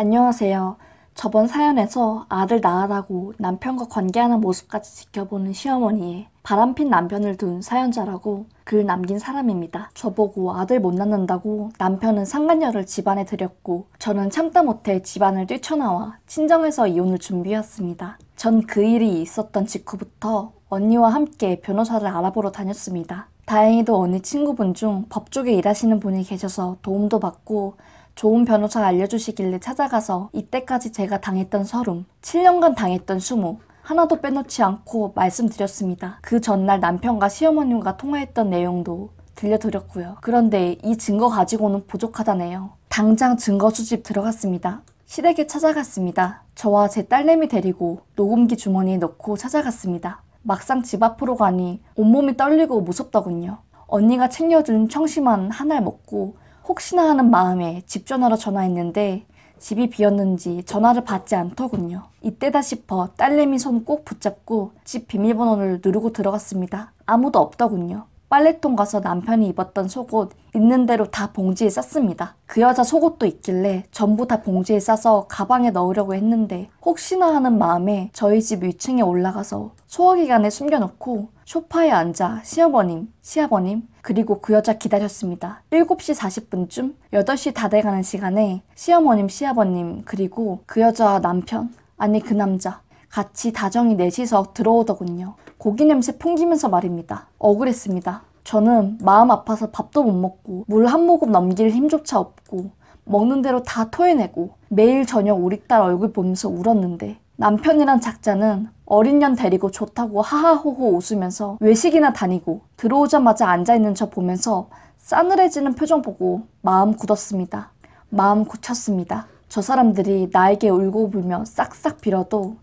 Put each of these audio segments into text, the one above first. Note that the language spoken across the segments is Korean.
안녕하세요. 저번 사연에서 아들 낳으라고 남편과 관계하는 모습까지 지켜보는 시어머니의 바람핀 남편을 둔 사연자라고 글 남긴 사람입니다. 저보고 아들 못 낳는다고 남편은 상간녀를 집안에 들였고 저는 참다 못해 집안을 뛰쳐나와 친정에서 이혼을 준비했습니다. 전 그 일이 있었던 직후부터 언니와 함께 변호사를 알아보러 다녔습니다. 다행히도 언니 친구분 중 법조계 일하시는 분이 계셔서 도움도 받고 좋은 변호사 알려주시길래 찾아가서 이때까지 제가 당했던 서름, 7년간 당했던 수모, 하나도 빼놓지 않고 말씀드렸습니다. 그 전날 남편과 시어머님과 통화했던 내용도 들려드렸고요. 그런데 이 증거 가지고는 부족하다네요. 당장 증거 수집 들어갔습니다. 시댁에 찾아갔습니다. 저와 제 딸내미 데리고 녹음기 주머니에 넣고 찾아갔습니다. 막상 집 앞으로 가니 온몸이 떨리고 무섭더군요. 언니가 챙겨준 청심환 하나를 먹고 혹시나 하는 마음에 집 전화로 전화했는데 집이 비었는지 전화를 받지 않더군요. 이때다 싶어 딸내미 손 꼭 붙잡고 집 비밀번호를 누르고 들어갔습니다. 아무도 없더군요. 빨래통 가서 남편이 입었던 속옷 있는 대로 다 봉지에 쌌습니다. 그 여자 속옷도 있길래 전부 다 봉지에 싸서 가방에 넣으려고 했는데 혹시나 하는 마음에 저희 집 위층에 올라가서 소화기 안에 숨겨놓고 소파에 앉아 시어머님, 시아버님 그리고 그 여자 기다렸습니다. 7시 40분쯤 8시 다 돼가는 시간에 시어머님, 시아버님 그리고 그 여자 남편, 아니 그 남자 같이 다정히 넷이서 들어오더군요. 고기 냄새 풍기면서 말입니다. 억울했습니다. 저는 마음 아파서 밥도 못 먹고 물 한 모금 넘길 힘조차 없고 먹는 대로 다 토해내고 매일 저녁 우리 딸 얼굴 보면서 울었는데 남편이란 작자는 어린 년 데리고 좋다고 하하호호 웃으면서 외식이나 다니고 들어오자마자 앉아있는 저 보면서 싸늘해지는 표정 보고 마음 굳었습니다. 마음 굳혔습니다. 저 사람들이 나에게 울고 불며 싹싹 빌어도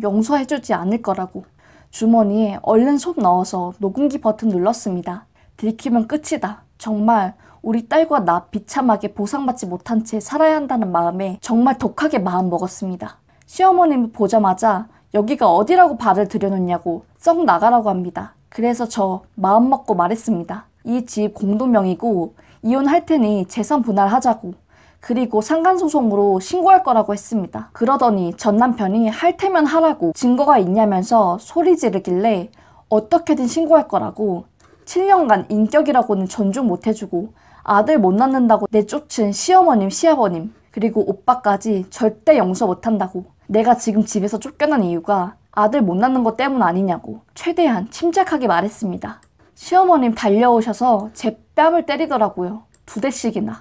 용서해주지 않을 거라고. 주머니에 얼른 손 넣어서 녹음기 버튼 눌렀습니다. 들키면 끝이다. 정말 우리 딸과 나 비참하게 보상받지 못한 채 살아야 한다는 마음에 정말 독하게 마음 먹었습니다. 시어머님이 보자마자 여기가 어디라고 발을 들여놓냐고 썩 나가라고 합니다. 그래서 저 마음 먹고 말했습니다. 이 집 공동명의고 이혼할 테니 재산 분할하자고. 그리고 상간소송으로 신고할 거라고 했습니다. 그러더니 전 남편이 할 테면 하라고 증거가 있냐면서 소리 지르길래 어떻게든 신고할 거라고 7년간 인격이라고는 존중 못해주고 아들 못 낳는다고 내쫓은 시어머님, 시아버님 그리고 오빠까지 절대 용서 못한다고. 내가 지금 집에서 쫓겨난 이유가 아들 못 낳는 것 때문 아니냐고 최대한 침착하게 말했습니다. 시어머님 달려오셔서 제 뺨을 때리더라고요. 2대씩이나.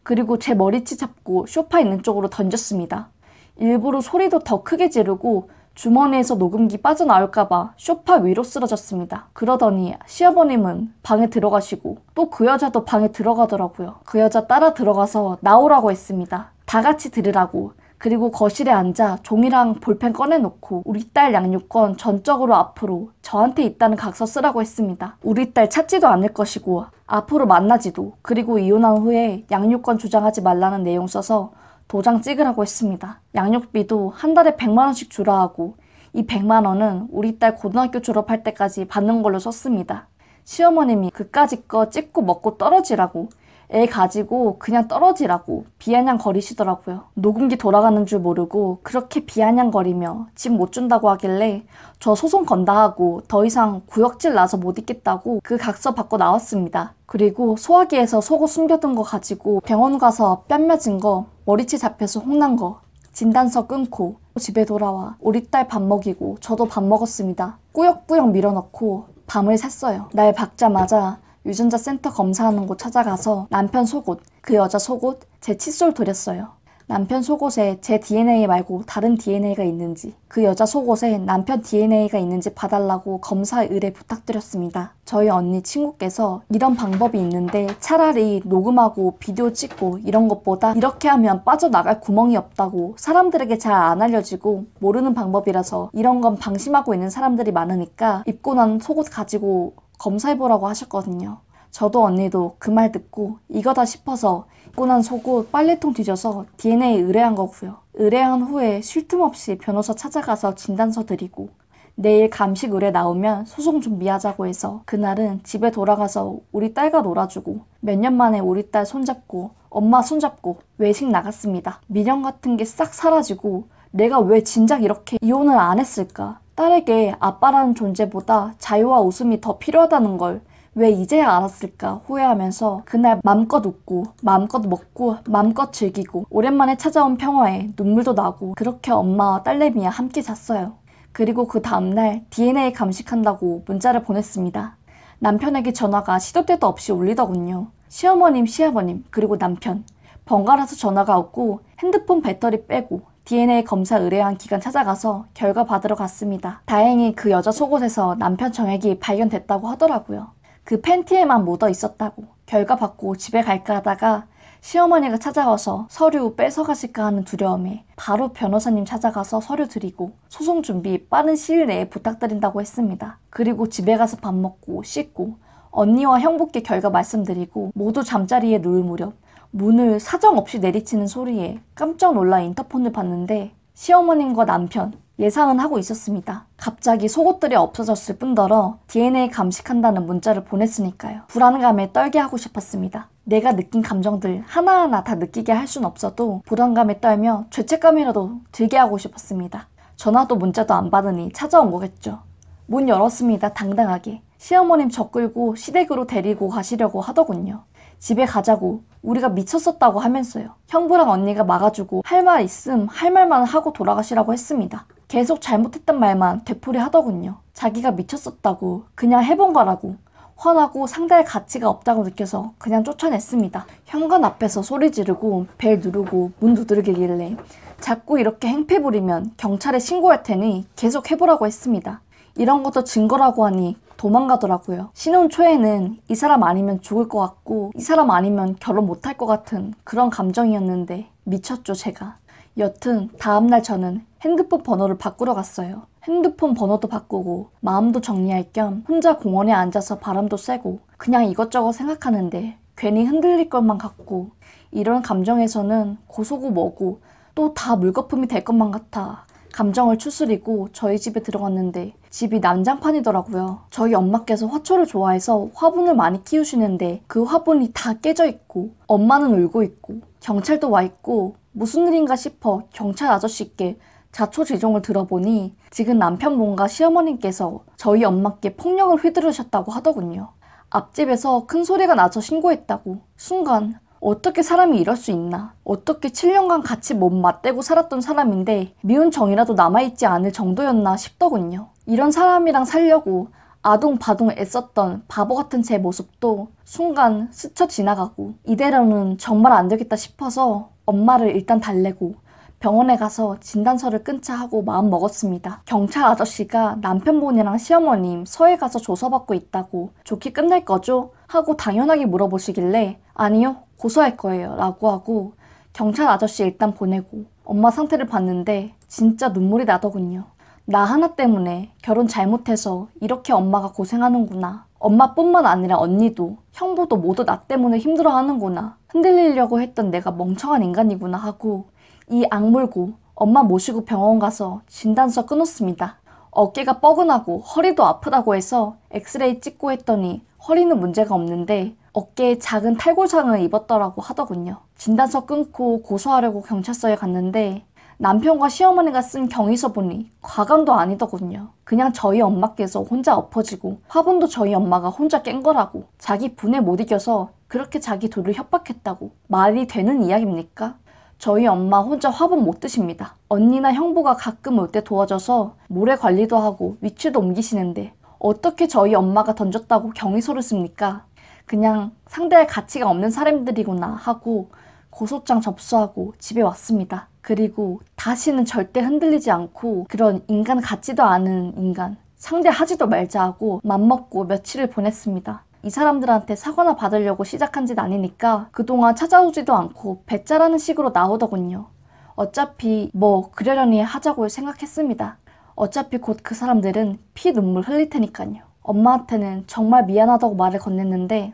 그리고 제 머리채 잡고 소파 있는 쪽으로 던졌습니다. 일부러 소리도 더 크게 지르고 주머니에서 녹음기 빠져나올까봐 소파 위로 쓰러졌습니다. 그러더니 시아버님은 방에 들어가시고 또 그 여자도 방에 들어가더라고요. 그 여자 따라 들어가서 나오라고 했습니다. 다 같이 들으라고. 그리고 거실에 앉아 종이랑 볼펜 꺼내놓고 우리 딸 양육권 전적으로 앞으로 저한테 있다는 각서 쓰라고 했습니다. 우리 딸 찾지도 않을 것이고 앞으로 만나지도 그리고 이혼한 후에 양육권 주장하지 말라는 내용 써서 도장 찍으라고 했습니다. 양육비도 한 달에 100만 원씩 주라 하고 이 100만 원은 우리 딸 고등학교 졸업할 때까지 받는 걸로 썼습니다. 시어머님이 그까짓 거 찍고 먹고 떨어지라고 애 가지고 그냥 떨어지라고 비아냥거리시더라고요. 녹음기 돌아가는 줄 모르고 그렇게 비아냥거리며 집 못 준다고 하길래 저 소송 건다 하고 더 이상 구역질 나서 못 있겠다고 그 각서 받고 나왔습니다. 그리고 소화기에서 속옷 숨겨둔 거 가지고 병원 가서 뺨 맞은 거, 머리채 잡혀서 혼난 거, 진단서 끊고 집에 돌아와 우리 딸 밥 먹이고 저도 밥 먹었습니다. 꾸역꾸역 밀어넣고 밤을 샜어요. 날 박자마자 유전자 센터 검사하는 곳 찾아가서 남편 속옷, 그 여자 속옷, 제 칫솔 드렸어요. 남편 속옷에 제 DNA 말고 다른 DNA가 있는지, 그 여자 속옷에 남편 DNA가 있는지 봐달라고 검사 의뢰 부탁드렸습니다. 저희 언니 친구께서 이런 방법이 있는데 차라리 녹음하고 비디오 찍고 이런 것보다 이렇게 하면 빠져나갈 구멍이 없다고 사람들에게 잘 안 알려지고 모르는 방법이라서 이런 건 방심하고 있는 사람들이 많으니까 입고 난 속옷 가지고 검사해보라고 하셨거든요. 저도 언니도 그 말 듣고 이거다 싶어서 입고 난 속옷 빨래통 뒤져서 DNA 의뢰한 거고요. 의뢰한 후에 쉴 틈 없이 변호사 찾아가서 진단서 드리고 내일 감식 의뢰 나오면 소송 준비하자고 해서 그날은 집에 돌아가서 우리 딸과 놀아주고 몇 년 만에 우리 딸 손잡고 엄마 손잡고 외식 나갔습니다. 미련 같은 게 싹 사라지고 내가 왜 진작 이렇게 이혼을 안 했을까? 딸에게 아빠라는 존재보다 자유와 웃음이 더 필요하다는 걸 왜 이제야 알았을까 후회하면서 그날 맘껏 웃고 맘껏 먹고 맘껏 즐기고 오랜만에 찾아온 평화에 눈물도 나고 그렇게 엄마와 딸내미와 함께 잤어요. 그리고 그 다음날 DNA 감식한다고 문자를 보냈습니다. 남편에게 전화가 시도 때도 없이 울리더군요. 시어머님, 시아버님, 그리고 남편. 번갈아서 전화가 왔고 핸드폰 배터리 빼고 DNA 검사 의뢰한 기관 찾아가서 결과 받으러 갔습니다. 다행히 그 여자 속옷에서 남편 정액이 발견됐다고 하더라고요. 그 팬티에만 묻어 있었다고. 결과 받고 집에 갈까 하다가 시어머니가 찾아와서 서류 뺏어가실까 하는 두려움에 바로 변호사님 찾아가서 서류 드리고 소송 준비 빠른 시일 내에 부탁드린다고 했습니다. 그리고 집에 가서 밥 먹고 씻고 언니와 형부께 결과 말씀드리고 모두 잠자리에 누울 무렵 문을 사정없이 내리치는 소리에 깜짝 놀라 인터폰을 봤는데 시어머님과 남편, 예상은 하고 있었습니다. 갑자기 속옷들이 없어졌을 뿐더러 DNA 감식한다는 문자를 보냈으니까요. 불안감에 떨게 하고 싶었습니다. 내가 느낀 감정들 하나하나 다 느끼게 할 순 없어도 불안감에 떨며 죄책감이라도 들게 하고 싶었습니다. 전화도 문자도 안 받으니 찾아온 거겠죠. 문 열었습니다. 당당하게. 시어머님 저 끌고 시댁으로 데리고 가시려고 하더군요. 집에 가자고 우리가 미쳤었다고 하면서요. 형부랑 언니가 막아주고 할 말 있음 할 말만 하고 돌아가시라고 했습니다. 계속 잘못했던 말만 되풀이 하더군요. 자기가 미쳤었다고 그냥 해본 거라고 화나고 상대할 가치가 없다고 느껴서 그냥 쫓아냈습니다. 현관 앞에서 소리 지르고 벨 누르고 문 두들기길래 자꾸 이렇게 행패 부리면 경찰에 신고할 테니 계속 해보라고 했습니다. 이런 것도 증거라고 하니 도망가더라고요. 신혼 초에는 이 사람 아니면 죽을 것 같고 이 사람 아니면 결혼 못할 것 같은 그런 감정이었는데 미쳤죠 제가. 여튼 다음날 저는 핸드폰 번호를 바꾸러 갔어요. 핸드폰 번호도 바꾸고 마음도 정리할 겸 혼자 공원에 앉아서 바람도 쐬고 그냥 이것저것 생각하는데 괜히 흔들릴 것만 같고 이런 감정에서는 고소고 뭐고 또 다 물거품이 될 것만 같아 감정을 추스리고 저희 집에 들어갔는데 집이 난장판이더라고요. 저희 엄마께서 화초를 좋아해서 화분을 많이 키우시는데 그 화분이 다 깨져 있고 엄마는 울고 있고 경찰도 와 있고 무슨 일인가 싶어 경찰 아저씨께 자초지종을 들어보니 지금 남편분과 시어머님께서 저희 엄마께 폭력을 휘두르셨다고 하더군요. 앞집에서 큰 소리가 나서 신고했다고. 순간 어떻게 사람이 이럴 수 있나. 어떻게 7년간 같이 몸 맞대고 살았던 사람인데 미운 정이라도 남아있지 않을 정도였나 싶더군요. 이런 사람이랑 살려고 아동바동 애썼던 바보 같은 제 모습도 순간 스쳐 지나가고 이대로는 정말 안 되겠다 싶어서 엄마를 일단 달래고 병원에 가서 진단서를 끊자 하고 마음 먹었습니다. 경찰 아저씨가 남편분이랑 시어머님 서해 가서 조사받고 있다고 좋게 끝낼 거죠? 하고 당연하게 물어보시길래 아니요 고소할 거예요 라고 하고 경찰 아저씨 일단 보내고 엄마 상태를 봤는데 진짜 눈물이 나더군요. 나 하나 때문에 결혼 잘못해서 이렇게 엄마가 고생하는구나. 엄마뿐만 아니라 언니도 형부도 모두 나 때문에 힘들어하는구나. 흔들리려고 했던 내가 멍청한 인간이구나 하고 이 악물고 엄마 모시고 병원 가서 진단서 끊었습니다. 어깨가 뻐근하고 허리도 아프다고 해서 엑스레이 찍고 했더니 허리는 문제가 없는데 어깨에 작은 탈골상을 입었더라고 하더군요. 진단서 끊고 고소하려고 경찰서에 갔는데 남편과 시어머니가 쓴 경위서 보니 과감도 아니더군요. 그냥 저희 엄마께서 혼자 엎어지고 화분도 저희 엄마가 혼자 깬 거라고. 자기 분에 못 이겨서 그렇게 자기 둘을 협박했다고. 말이 되는 이야기입니까? 저희 엄마 혼자 화분 못 드십니다. 언니나 형부가 가끔 올 때 도와줘서 모래 관리도 하고 위치도 옮기시는데 어떻게 저희 엄마가 던졌다고 경위서를 씁니까? 그냥 상대할 가치가 없는 사람들이구나 하고 고소장 접수하고 집에 왔습니다. 그리고 다시는 절대 흔들리지 않고 그런 인간 같지도 않은 인간 상대하지도 말자 하고 맘먹고 며칠을 보냈습니다. 이 사람들한테 사과나 받으려고 시작한 짓 아니니까 그동안 찾아오지도 않고 배짜라는 식으로 나오더군요. 어차피 뭐 그러려니 하자고 생각했습니다. 어차피 곧 그 사람들은 피 눈물 흘릴 테니까요. 엄마한테는 정말 미안하다고 말을 건넸는데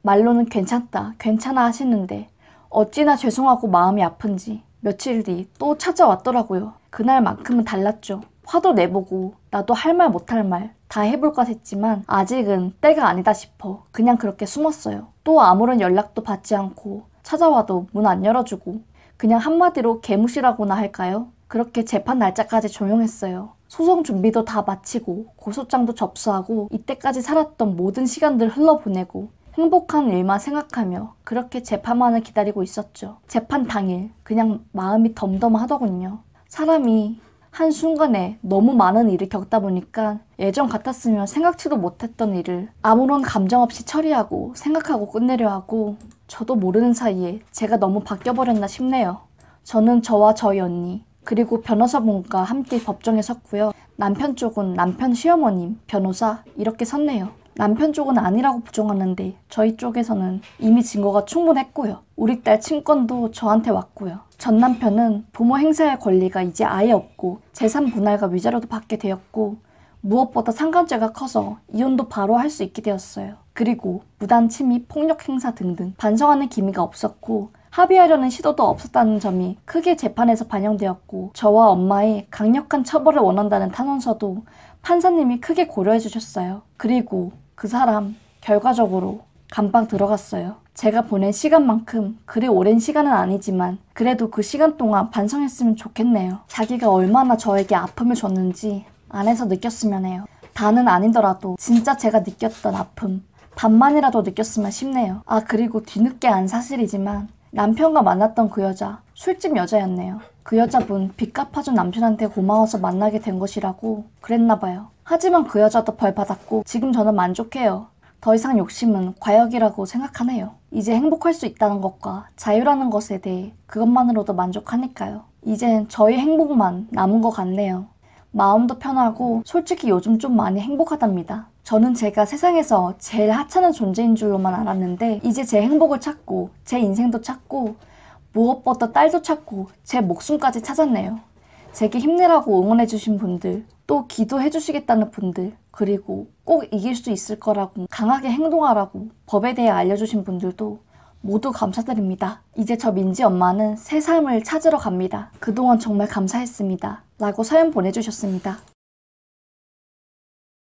말로는 괜찮다, 괜찮아 하시는데 어찌나 죄송하고 마음이 아픈지 며칠 뒤 또 찾아왔더라고요. 그날만큼은 달랐죠. 화도 내보고 나도 할 말 못할 말 다 해볼 것 했지만 아직은 때가 아니다 싶어 그냥 그렇게 숨었어요. 또 아무런 연락도 받지 않고 찾아와도 문 안 열어주고 그냥 한마디로 개무시라고나 할까요? 그렇게 재판 날짜까지 조용했어요. 소송 준비도 다 마치고 고소장도 접수하고 이때까지 살았던 모든 시간들 흘러보내고 행복한 일만 생각하며 그렇게 재판만을 기다리고 있었죠. 재판 당일 그냥 마음이 덤덤하더군요. 사람이 한순간에 너무 많은 일을 겪다 보니까 예전 같았으면 생각지도 못했던 일을 아무런 감정 없이 처리하고 생각하고 끝내려 하고 저도 모르는 사이에 제가 너무 바뀌어버렸나 싶네요. 저는 저와 저희 언니 그리고 변호사분과 함께 법정에 섰고요. 남편 쪽은 남편 시어머님, 변호사 이렇게 섰네요. 남편 쪽은 아니라고 부정하는데 저희 쪽에서는 이미 증거가 충분했고요. 우리 딸 친권도 저한테 왔고요. 전 남편은 부모 행사할 권리가 이제 아예 없고 재산 분할과 위자료도 받게 되었고 무엇보다 상간죄가 커서 이혼도 바로 할 수 있게 되었어요. 그리고 무단 침입, 폭력 행사 등등 반성하는 기미가 없었고 합의하려는 시도도 없었다는 점이 크게 재판에서 반영되었고 저와 엄마의 강력한 처벌을 원한다는 탄원서도 판사님이 크게 고려해 주셨어요. 그리고 그 사람 결과적으로 감방 들어갔어요. 제가 보낸 시간만큼 그리 오랜 시간은 아니지만 그래도 그 시간 동안 반성했으면 좋겠네요. 자기가 얼마나 저에게 아픔을 줬는지 안에서 느꼈으면 해요. 다는 아니더라도 진짜 제가 느꼈던 아픔 반만이라도 느꼈으면 싶네요. 아 그리고 뒤늦게 안 사실이지만 남편과 만났던 그 여자 술집 여자였네요. 그 여자분 빚 갚아준 남편한테 고마워서 만나게 된 것이라고 그랬나봐요. 하지만 그 여자도 벌 받았고 지금 저는 만족해요. 더 이상 욕심은 과욕이라고 생각하네요. 이제 행복할 수 있다는 것과 자유라는 것에 대해 그것만으로도 만족하니까요. 이젠 저희 행복만 남은 것 같네요. 마음도 편하고 솔직히 요즘 좀 많이 행복하답니다. 저는 제가 세상에서 제일 하찮은 존재인 줄로만 알았는데 이제 제 행복을 찾고 제 인생도 찾고 무엇보다 딸도 찾고 제 목숨까지 찾았네요. 제게 힘내라고 응원해주신 분들, 또 기도해주시겠다는 분들, 그리고 꼭 이길 수 있을 거라고 강하게 행동하라고 법에 대해 알려주신 분들도 모두 감사드립니다. 이제 저 민지 엄마는 새 삶을 찾으러 갑니다. 그동안 정말 감사했습니다. 라고 사연 보내주셨습니다.